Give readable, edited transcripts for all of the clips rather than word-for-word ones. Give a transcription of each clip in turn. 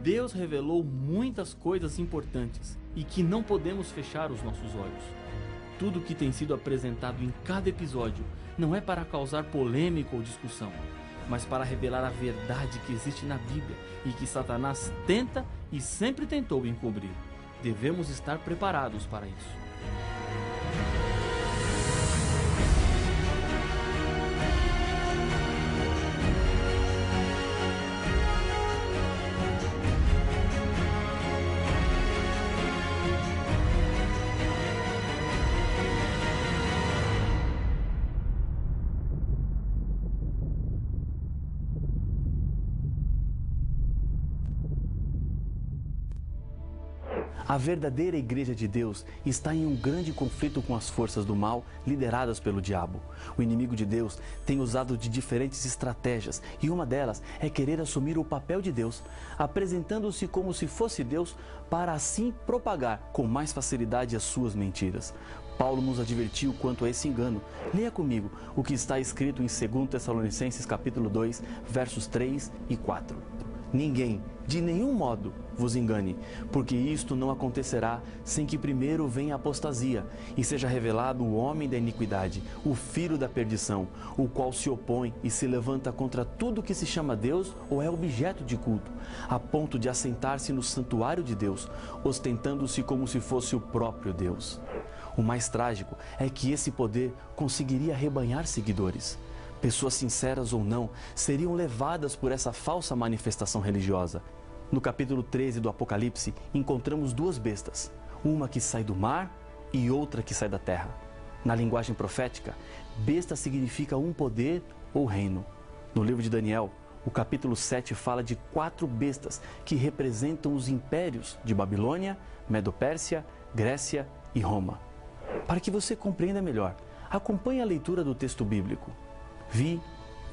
Deus revelou muitas coisas importantes e que não podemos fechar os nossos olhos. Tudo que tem sido apresentado em cada episódio não é para causar polêmica ou discussão, mas para revelar a verdade que existe na Bíblia e que Satanás tenta e sempre tentou encobrir. Devemos estar preparados para isso. A verdadeira Igreja de Deus está em um grande conflito com as forças do mal lideradas pelo diabo. O inimigo de Deus tem usado de diferentes estratégias e uma delas é querer assumir o papel de Deus, apresentando-se como se fosse Deus para assim propagar com mais facilidade as suas mentiras. Paulo nos advertiu quanto a esse engano. Leia comigo o que está escrito em 2 Tessalonicenses capítulo 2, versos 3 e 4. Ninguém, de nenhum modo, vos engane, porque isto não acontecerá sem que primeiro venha a apostasia e seja revelado o homem da iniquidade, o filho da perdição, o qual se opõe e se levanta contra tudo que se chama Deus ou é objeto de culto, a ponto de assentar-se no santuário de Deus, ostentando-se como se fosse o próprio Deus. O mais trágico é que esse poder conseguiria arrebanhar seguidores. Pessoas sinceras ou não, seriam levadas por essa falsa manifestação religiosa. No capítulo 13 do Apocalipse, encontramos duas bestas, uma que sai do mar e outra que sai da terra. Na linguagem profética, besta significa um poder ou reino. No livro de Daniel, o capítulo 7 fala de 4 bestas que representam os impérios de Babilônia, Medo-Pérsia, Grécia e Roma. Para que você compreenda melhor, acompanhe a leitura do texto bíblico. Vi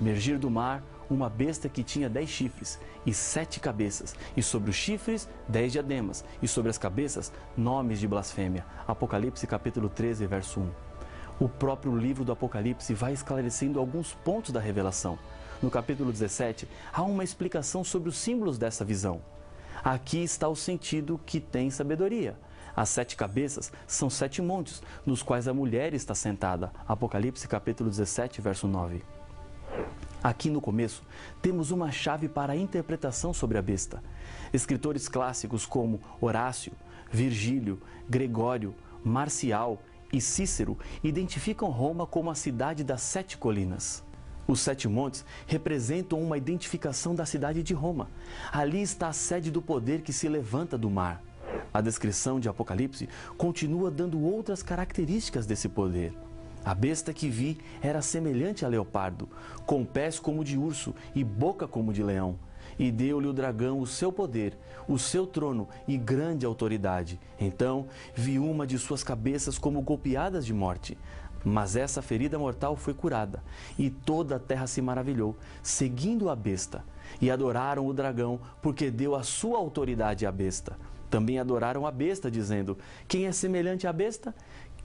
emergir do mar uma besta que tinha 10 chifres e 7 cabeças, e sobre os chifres 10 diademas, e sobre as cabeças nomes de blasfêmia. Apocalipse capítulo 13, verso 1. O próprio livro do Apocalipse vai esclarecendo alguns pontos da revelação. No capítulo 17, há uma explicação sobre os símbolos dessa visão. Aqui está o sentido que tem sabedoria. As 7 cabeças são 7 montes, nos quais a mulher está sentada. Apocalipse capítulo 17, verso 9. Aqui no começo, temos uma chave para a interpretação sobre a besta. Escritores clássicos como Horácio, Virgílio, Gregório, Marcial e Cícero identificam Roma como a cidade das 7 colinas. Os 7 montes representam uma identificação da cidade de Roma. Ali está a sede do poder que se levanta do mar. A descrição de Apocalipse continua dando outras características desse poder. A besta que vi era semelhante a leopardo, com pés como de urso e boca como de leão. E deu-lhe o dragão o seu poder, o seu trono e grande autoridade. Então vi uma de suas cabeças como golpeadas de morte. Mas essa ferida mortal foi curada, e toda a terra se maravilhou, seguindo a besta. E adoraram o dragão, porque deu a sua autoridade à besta. Também adoraram a besta, dizendo: quem é semelhante à besta?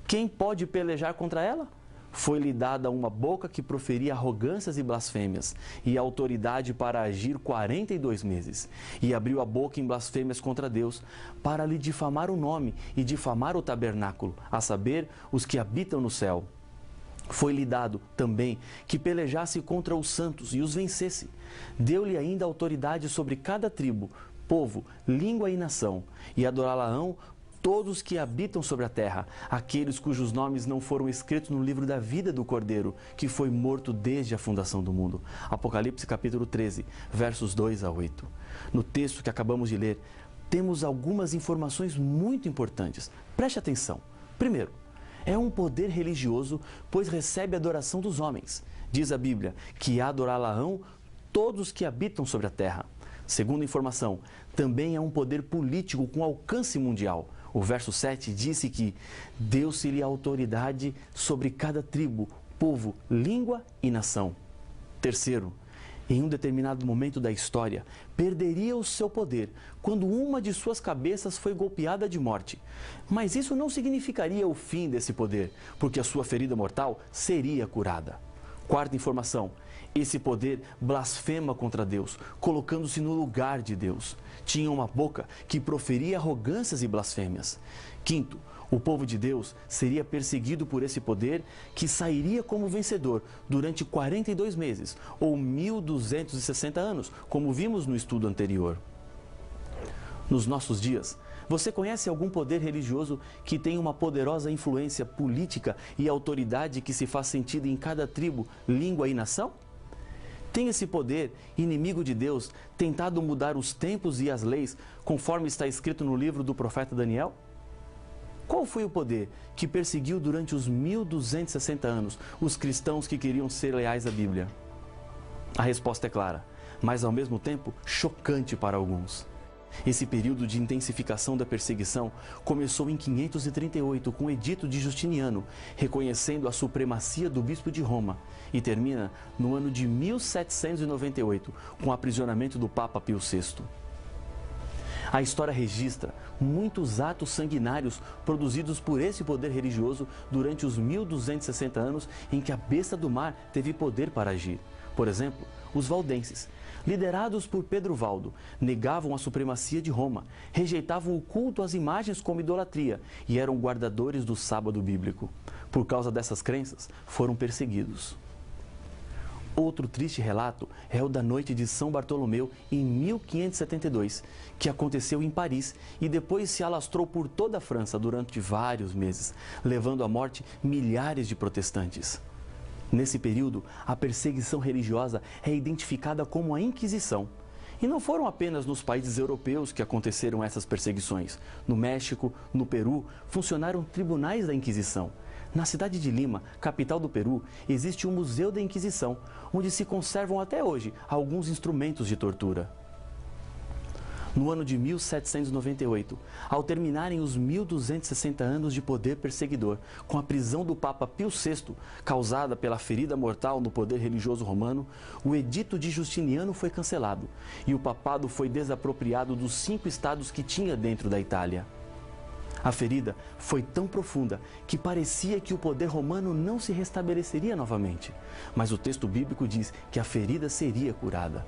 Quem pode pelejar contra ela? Foi-lhe dada uma boca que proferia arrogâncias e blasfêmias, e autoridade para agir 42 meses. E abriu a boca em blasfêmias contra Deus, para lhe difamar o nome e difamar o tabernáculo, a saber, os que habitam no céu. Foi-lhe dado também que pelejasse contra os santos e os vencesse. Deu-lhe ainda autoridade sobre cada tribo, povo, língua e nação, e adorá-la-ão todos que habitam sobre a terra, aqueles cujos nomes não foram escritos no livro da vida do Cordeiro, que foi morto desde a fundação do mundo. Apocalipse capítulo 13, versos 2 a 8. No texto que acabamos de ler, temos algumas informações muito importantes. Preste atenção. Primeiro, é um poder religioso, pois recebe a adoração dos homens. Diz a Bíblia que adorá-la-ão todos que habitam sobre a terra. Segunda informação, também é um poder político com alcance mundial. O verso 7 disse que deu-se-lhe autoridade sobre cada tribo, povo, língua e nação. Terceiro, em um determinado momento da história, perderia o seu poder quando uma de suas cabeças foi golpeada de morte. Mas isso não significaria o fim desse poder, porque a sua ferida mortal seria curada. Quarta informação: esse poder blasfema contra Deus, colocando-se no lugar de Deus. Tinha uma boca que proferia arrogâncias e blasfêmias. Quinto, o povo de Deus seria perseguido por esse poder, que sairia como vencedor durante 42 meses, ou 1260 anos, como vimos no estudo anterior. Nos nossos dias, você conhece algum poder religioso que tem uma poderosa influência política e autoridade que se faz sentida em cada tribo, língua e nação? Tem esse poder, inimigo de Deus, tentado mudar os tempos e as leis, conforme está escrito no livro do profeta Daniel? Qual foi o poder que perseguiu durante os 1260 anos os cristãos que queriam ser leais à Bíblia? A resposta é clara, mas ao mesmo tempo chocante para alguns. Esse período de intensificação da perseguição começou em 538 com o Edito de Justiniano, reconhecendo a supremacia do bispo de Roma, e termina no ano de 1798 com o aprisionamento do Papa Pio VI. A história registra muitos atos sanguinários produzidos por esse poder religioso durante os 1260 anos em que a besta do mar teve poder para agir. Por exemplo, os valdenses, liderados por Pedro Valdo, negavam a supremacia de Roma, rejeitavam o culto às imagens como idolatria e eram guardadores do sábado bíblico. Por causa dessas crenças, foram perseguidos. Outro triste relato é o da noite de São Bartolomeu em 1572, que aconteceu em Paris e depois se alastrou por toda a França durante vários meses, levando à morte milhares de protestantes. Nesse período, a perseguição religiosa é identificada como a Inquisição. E não foram apenas nos países europeus que aconteceram essas perseguições. No México, no Peru, funcionaram tribunais da Inquisição. Na cidade de Lima, capital do Peru, existe o Museu da Inquisição, onde se conservam até hoje alguns instrumentos de tortura. No ano de 1798, ao terminarem os 1260 anos de poder perseguidor, com a prisão do Papa Pio VI, causada pela ferida mortal no poder religioso romano, o Edito de Justiniano foi cancelado e o papado foi desapropriado dos 5 estados que tinha dentro da Itália. A ferida foi tão profunda que parecia que o poder romano não se restabeleceria novamente, mas o texto bíblico diz que a ferida seria curada.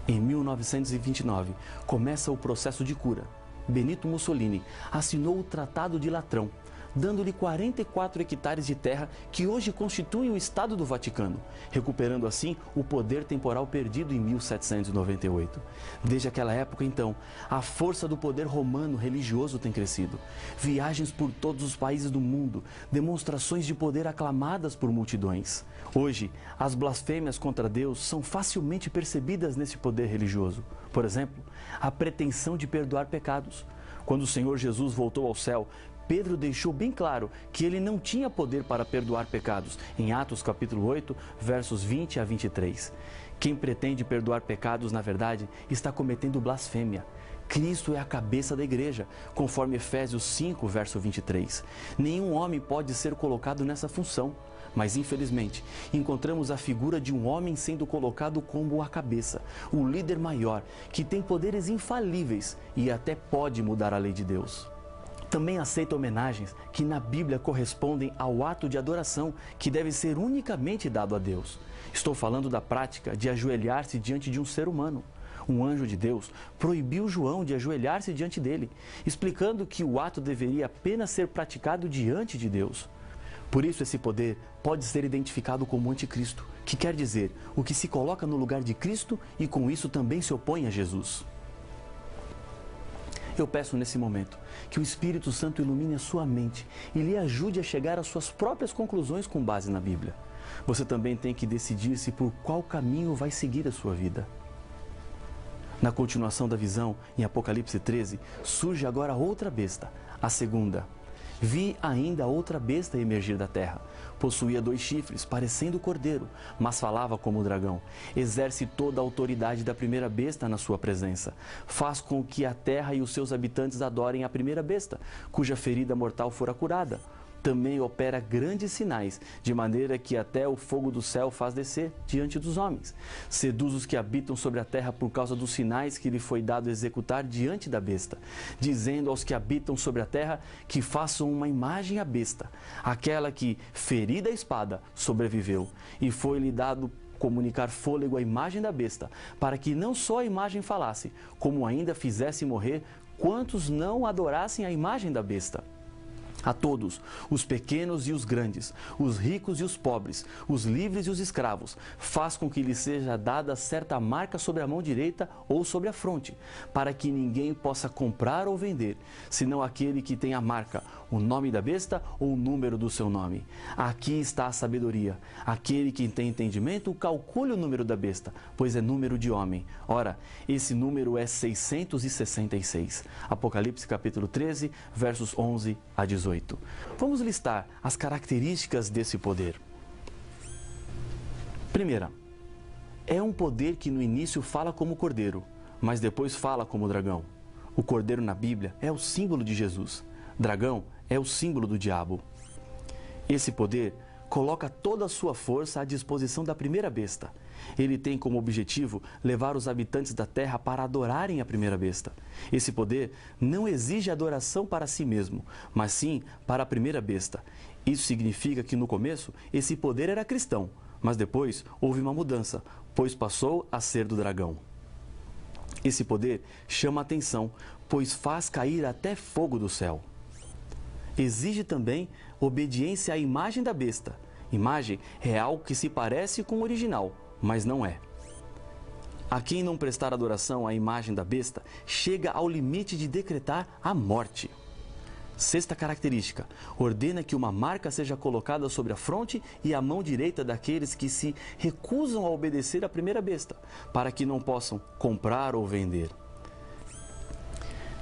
Em 1929, começa o processo de cura. Benito Mussolini assinou o Tratado de Latrão, dando-lhe 44 hectares de terra que hoje constituem o Estado do Vaticano, recuperando assim o poder temporal perdido em 1798. Desde aquela época, então, a força do poder romano religioso tem crescido. Viagens por todos os países do mundo, demonstrações de poder aclamadas por multidões. Hoje, as blasfêmias contra Deus são facilmente percebidas nesse poder religioso. Por exemplo, a pretensão de perdoar pecados. Quando o Senhor Jesus voltou ao céu, Pedro deixou bem claro que ele não tinha poder para perdoar pecados, em Atos capítulo 8, versos 20 a 23. Quem pretende perdoar pecados, na verdade, está cometendo blasfêmia. Cristo é a cabeça da igreja, conforme Efésios 5, verso 23. Nenhum homem pode ser colocado nessa função, mas infelizmente encontramos a figura de um homem sendo colocado como a cabeça, o líder maior, que tem poderes infalíveis e até pode mudar a lei de Deus. Também aceita homenagens que na Bíblia correspondem ao ato de adoração que deve ser unicamente dado a Deus. Estou falando da prática de ajoelhar-se diante de um ser humano. Um anjo de Deus proibiu João de ajoelhar-se diante dele, explicando que o ato deveria apenas ser praticado diante de Deus. Por isso, esse poder pode ser identificado como anticristo, que quer dizer o que se coloca no lugar de Cristo e com isso também se opõe a Jesus. Eu peço nesse momento que o Espírito Santo ilumine a sua mente e lhe ajude a chegar às suas próprias conclusões com base na Bíblia. Você também tem que decidir-se por qual caminho vai seguir a sua vida. Na continuação da visão, em Apocalipse 13, surge agora outra besta, a segunda. Vi ainda outra besta emergir da terra. Possuía 2 chifres, parecendo cordeiro, mas falava como dragão. Exerce toda a autoridade da primeira besta na sua presença. Faz com que a terra e os seus habitantes adorem a primeira besta, cuja ferida mortal fora curada. também opera grandes sinais, de maneira que até o fogo do céu faz descer diante dos homens. Seduz os que habitam sobre a terra por causa dos sinais que lhe foi dado executar diante da besta, dizendo aos que habitam sobre a terra que façam uma imagem à besta, aquela que, ferida a espada, sobreviveu, e foi-lhe dado comunicar fôlego à imagem da besta, para que não só a imagem falasse, como ainda fizesse morrer quantos não adorassem a imagem da besta. A todos, os pequenos e os grandes, os ricos e os pobres, os livres e os escravos, faz com que lhes seja dada certa marca sobre a mão direita ou sobre a fronte, para que ninguém possa comprar ou vender, senão aquele que tem a marca, o nome da besta ou o número do seu nome. Aqui está a sabedoria. Aquele que tem entendimento, calcule o número da besta, pois é número de homem. Ora, esse número é 666. Apocalipse capítulo 13, versos 11 a 18. Vamos listar as características desse poder. Primeira, é um poder que no início fala como cordeiro, mas depois fala como dragão. O cordeiro na Bíblia é o símbolo de Jesus. Dragão é o símbolo do diabo. Esse poder coloca toda a sua força à disposição da primeira besta. Ele tem como objetivo levar os habitantes da terra para adorarem a primeira besta. Esse poder não exige adoração para si mesmo, mas sim para a primeira besta. Isso significa que no começo esse poder era cristão, mas depois houve uma mudança, pois passou a ser do dragão. Esse poder chama a atenção, pois faz cair até fogo do céu. Exige também obediência à imagem da besta. Imagem é algo que se parece com o original, mas não é. A quem não prestar adoração à imagem da besta, chega ao limite de decretar a morte. Sexta característica, ordena que uma marca seja colocada sobre a fronte e a mão direita daqueles que se recusam a obedecer à primeira besta, para que não possam comprar ou vender.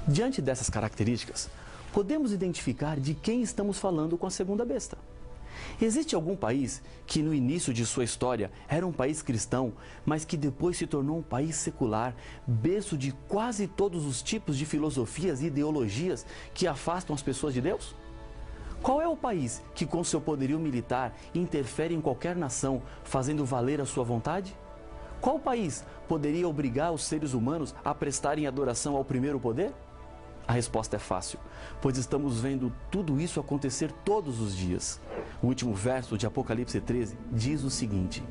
Diante dessas características, podemos identificar de quem estamos falando com a segunda besta. Existe algum país que no início de sua história era um país cristão, mas que depois se tornou um país secular, berço de quase todos os tipos de filosofias e ideologias que afastam as pessoas de Deus? Qual é o país que com seu poderio militar interfere em qualquer nação, fazendo valer a sua vontade? Qual país poderia obrigar os seres humanos a prestarem adoração ao primeiro poder? A resposta é fácil, pois estamos vendo tudo isso acontecer todos os dias. O último verso de Apocalipse 13 diz o seguinte: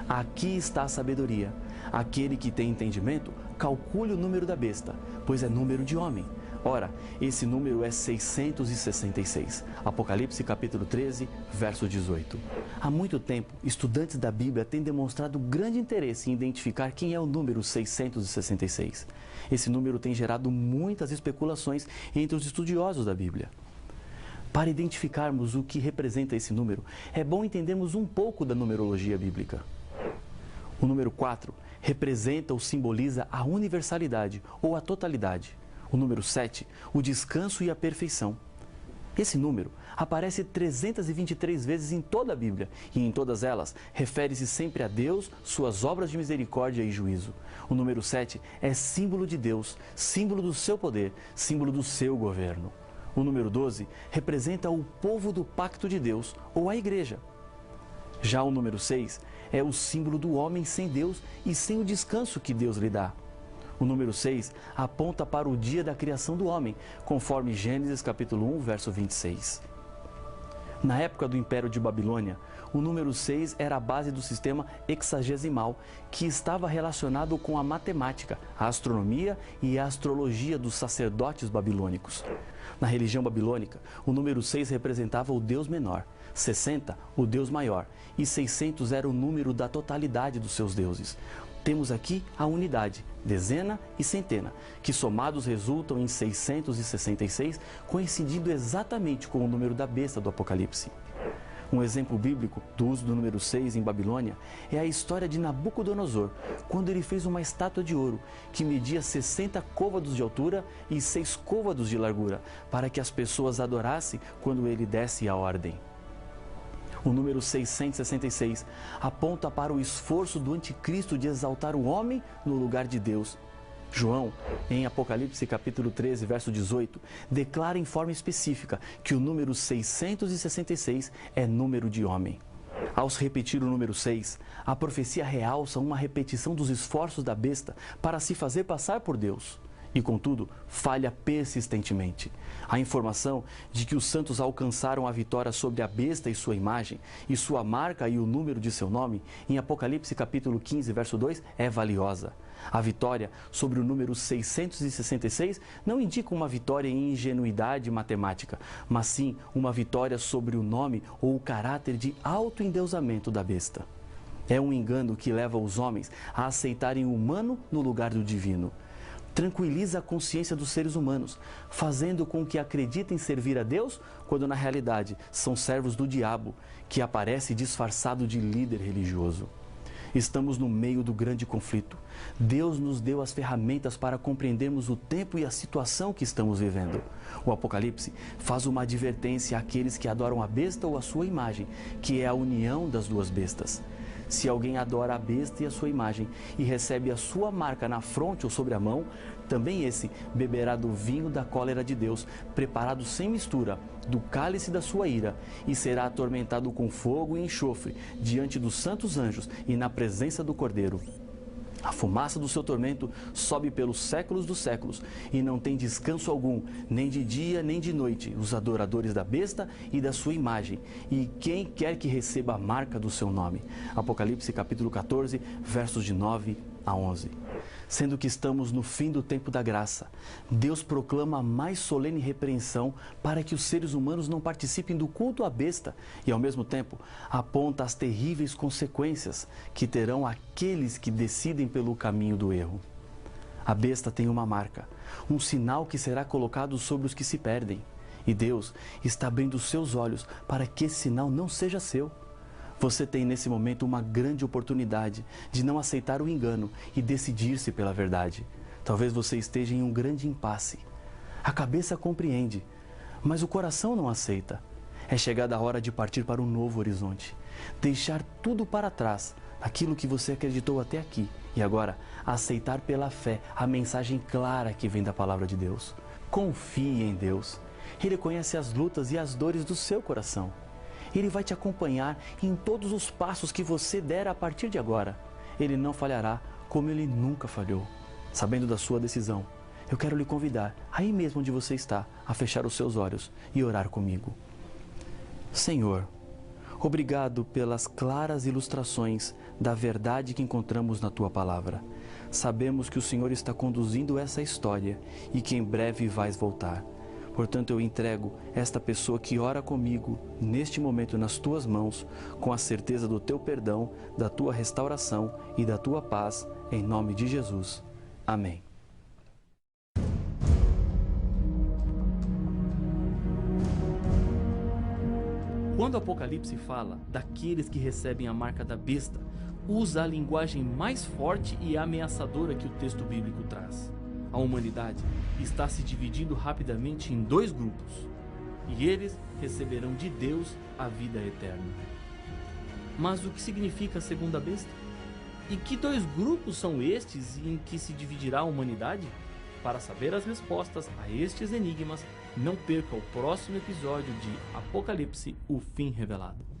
aqui está a sabedoria. Aquele que tem entendimento, calcule o número da besta, pois é número de homem. Ora, esse número é 666. Apocalipse capítulo 13, verso 18. Há muito tempo, estudantes da Bíblia têm demonstrado grande interesse em identificar quem é o número 666. Esse número tem gerado muitas especulações entre os estudiosos da Bíblia. Para identificarmos o que representa esse número, é bom entendermos um pouco da numerologia bíblica. O número 4 representa ou simboliza a universalidade ou a totalidade. O número 7, o descanso e a perfeição. Esse número aparece 323 vezes em toda a Bíblia e em todas elas refere-se sempre a Deus, suas obras de misericórdia e juízo. O número 7 é símbolo de Deus, símbolo do seu poder, símbolo do seu governo. O número 12 representa o povo do pacto de Deus, ou a igreja. Já o número 6 é o símbolo do homem sem Deus e sem o descanso que Deus lhe dá. O número 6 aponta para o dia da criação do homem, conforme Gênesis capítulo 1, verso 26. Na época do Império de Babilônia, o número 6 era a base do sistema hexagesimal, que estava relacionado com a matemática, a astronomia e a astrologia dos sacerdotes babilônicos. Na religião babilônica, o número 6 representava o Deus menor, 60 o Deus maior e 600 era o número da totalidade dos seus deuses. Temos aqui a unidade, dezena e centena, que somados resultam em 666, coincidindo exatamente com o número da besta do Apocalipse. Um exemplo bíblico do uso do número 6 em Babilônia é a história de Nabucodonosor, quando ele fez uma estátua de ouro que media 60 côvados de altura e 6 côvados de largura, para que as pessoas adorassem quando ele desse a ordem. O número 666 aponta para o esforço do anticristo de exaltar o homem no lugar de Deus. João, em Apocalipse capítulo 13, verso 18, declara em forma específica que o número 666 é número de homem. Ao se repetir o número 6, a profecia realça uma repetição dos esforços da besta para se fazer passar por Deus. E, contudo, falha persistentemente. A informação de que os santos alcançaram a vitória sobre a besta e sua imagem, e sua marca e o número de seu nome, em Apocalipse capítulo 15, verso 2, é valiosa. A vitória sobre o número 666 não indica uma vitória em ingenuidade matemática, mas sim uma vitória sobre o nome ou o caráter de autoendeusamento da besta. É um engano que leva os homens a aceitarem o humano no lugar do divino. Tranquiliza a consciência dos seres humanos, fazendo com que acreditem servir a Deus, quando na realidade são servos do diabo, que aparece disfarçado de líder religioso. Estamos no meio do grande conflito. Deus nos deu as ferramentas para compreendermos o tempo e a situação que estamos vivendo. O Apocalipse faz uma advertência àqueles que adoram a besta ou a sua imagem, que é a união das duas bestas. Se alguém adora a besta e a sua imagem e recebe a sua marca na fronte ou sobre a mão, também esse beberá do vinho da cólera de Deus, preparado sem mistura, do cálice da sua ira, e será atormentado com fogo e enxofre, diante dos santos anjos e na presença do Cordeiro. A fumaça do seu tormento sobe pelos séculos dos séculos, e não tem descanso algum, nem de dia nem de noite, os adoradores da besta e da sua imagem, e quem quer que receba a marca do seu nome. Apocalipse capítulo 14, versos de 9 a 11. Sendo que estamos no fim do tempo da graça, Deus proclama a mais solene repreensão para que os seres humanos não participem do culto à besta e, ao mesmo tempo, aponta as terríveis consequências que terão aqueles que decidem pelo caminho do erro. A besta tem uma marca, um sinal que será colocado sobre os que se perdem, e Deus está abrindo seus olhos para que esse sinal não seja seu. Você tem nesse momento uma grande oportunidade de não aceitar o engano e decidir-se pela verdade. Talvez você esteja em um grande impasse. A cabeça compreende, mas o coração não aceita. É chegada a hora de partir para um novo horizonte. Deixar tudo para trás, aquilo que você acreditou até aqui, e agora aceitar pela fé a mensagem clara que vem da palavra de Deus. Confie em Deus. Ele conhece as lutas e as dores do seu coração. Ele vai te acompanhar em todos os passos que você der a partir de agora. Ele não falhará como ele nunca falhou. Sabendo da sua decisão, eu quero lhe convidar, aí mesmo onde você está, a fechar os seus olhos e orar comigo. Senhor, obrigado pelas claras ilustrações da verdade que encontramos na Tua Palavra. Sabemos que o Senhor está conduzindo essa história e que em breve vais voltar. Portanto, eu entrego esta pessoa que ora comigo, neste momento, nas Tuas mãos, com a certeza do Teu perdão, da Tua restauração e da Tua paz, em nome de Jesus. Amém. Quando o Apocalipse fala daqueles que recebem a marca da besta, usa a linguagem mais forte e ameaçadora que o texto bíblico traz. A humanidade está se dividindo rapidamente em dois grupos, e eles receberão de Deus a vida eterna. Mas o que significa a segunda besta? E que dois grupos são estes em que se dividirá a humanidade? Para saber as respostas a estes enigmas, não perca o próximo episódio de Apocalipse, o Fim Revelado.